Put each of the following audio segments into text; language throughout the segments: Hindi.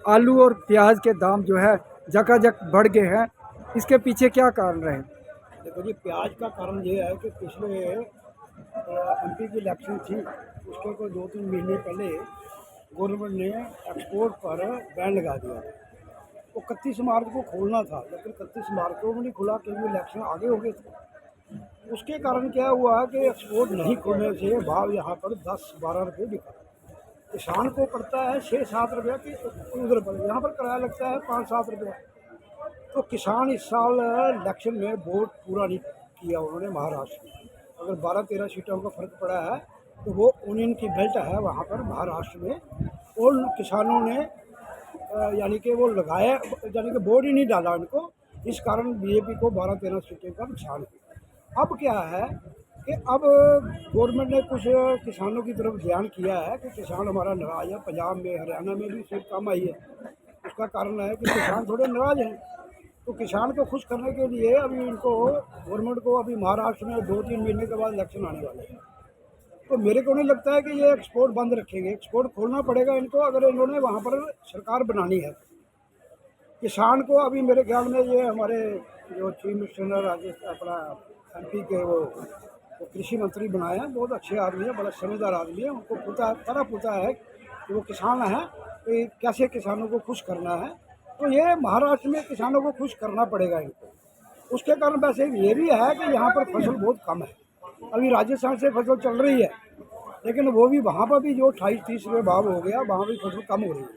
आलू और प्याज के दाम जो है झकाझक बढ़ गए हैं, इसके पीछे क्या कारण रहे? देखो जी, प्याज का कारण ये है कि पिछले एमपी की इलेक्शन थी, उसके कोई 2-3 महीने पहले गवर्नमेंट ने एक्सपोर्ट पर बैन लगा दिया था। वो 31 मार्च को खोलना था, लेकिन 31 मार्च को भी नहीं खुला क्योंकि इलेक्शन आगे हो गए थे। उसके कारण क्या हुआ कि एक्सपोर्ट नहीं खोलने से भाव यहाँ पर 10-12 रुपये बिका। किसान को पड़ता है 6-7 रुपये की, उधर पर यहाँ पर किराया लगता है 5-7 रुपये। तो किसान इस साल इलेक्शन में वोट पूरा नहीं किया उन्होंने महाराष्ट्र में। अगर 12-13 सीटों का फर्क पड़ा है तो वो यूनियन की बेल्ट है वहाँ पर महाराष्ट्र में। और किसानों ने यानी कि वो लगाया, यानी कि वोट ही नहीं डाला उनको। इस कारण बीजेपी को 12-13 सीटों का नुकसान हुआ। अब क्या है कि अब गवर्नमेंट ने कुछ किसानों की तरफ ध्यान किया है कि किसान हमारा नाराज है। पंजाब में, हरियाणा में भी सीट कम आई है। उसका कारण है कि किसान थोड़े नाराज हैं। तो किसान को खुश करने के लिए अभी इनको गवर्नमेंट को अभी महाराष्ट्र में 2-3 महीने के बाद इलेक्शन आने वाले हैं। तो मेरे को नहीं लगता है कि ये एक्सपोर्ट बंद रखेंगे। एक्सपोर्ट खोलना पड़ेगा इनको अगर इन्होंने वहाँ पर सरकार बनानी है। किसान को अभी मेरे ख्याल में ये हमारे जो चीफ मिनिस्टर राजस्थान अपना एमपी के वो कृषि मंत्री बनाए हैं, बहुत अच्छे आदमी है, बड़ा समझदार आदमी है। उनको पता है कि वो किसान हैं कि कैसे किसानों को खुश करना है। तो ये महाराष्ट्र में किसानों को खुश करना पड़ेगा इनको। उसके कारण वैसे ये भी है कि यहाँ पर फसल बहुत कम है। अभी राजस्थान से फसल चल रही है, लेकिन वो भी वहाँ पर भी जो 28-30 रुपये भाव हो गया, वहाँ भी फसल कम हो रही है।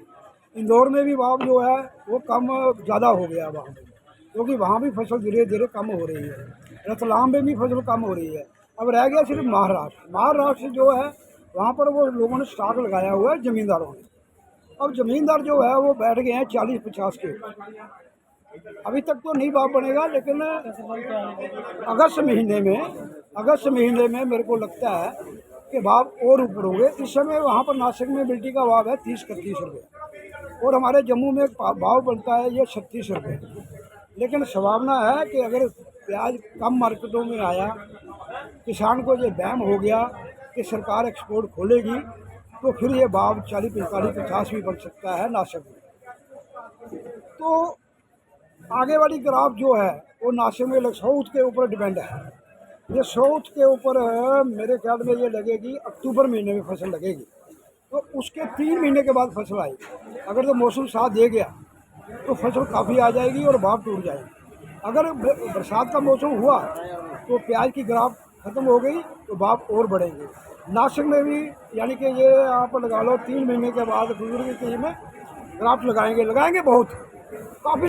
इंदौर में भी भाव जो है वो कम ज़्यादा हो गया वहाँ पर, क्योंकि वहाँ भी फसल धीरे धीरे कम हो रही है। रतलाम में भी फसल कम हो रही है। अब रह गया सिर्फ महाराष्ट्र। महाराष्ट्र जो है वहाँ पर वो लोगों ने स्टॉक लगाया हुआ है ज़मींदारों ने। अब ज़मींदार जो है वो बैठ गए हैं 40-50 के। अभी तक तो नहीं भाव बनेगा, लेकिन अगस्त महीने में मेरे को लगता है कि भाव और ऊपर होंगे। इस समय वहाँ पर नासिक में मिट्टी का भाव है 30-31 रुपये और हमारे जम्मू में भाव बनता है ये 36 रुपये। लेकिन संभावना है कि अगर प्याज कम मार्केटों में आया, किसान को ये वहम हो गया कि सरकार एक्सपोर्ट खोलेगी, तो फिर ये भाव 40-45-50 भी बढ़ सकता है नासिक में। तो आगे वाली ग्राफ जो है वो नासिक में साउथ के ऊपर डिपेंड है। ये साउथ के ऊपर मेरे ख्याल में ये लगेगी अक्टूबर महीने में फसल लगेगी। तो उसके 3 महीने के बाद फसल आएगी। अगर तो मौसम साथ दे गया तो फसल काफ़ी आ जाएगी और भाव टूट जाएगी। अगर बरसात का मौसम हुआ तो प्याज की ग्राफ ख़त्म हो गई तो भाव और बढ़ेंगे। नासिक में भी यानी कि ये आप लगा लो 3 महीने के बाद फरवरी के में ग्राफ लगाएंगे बहुत।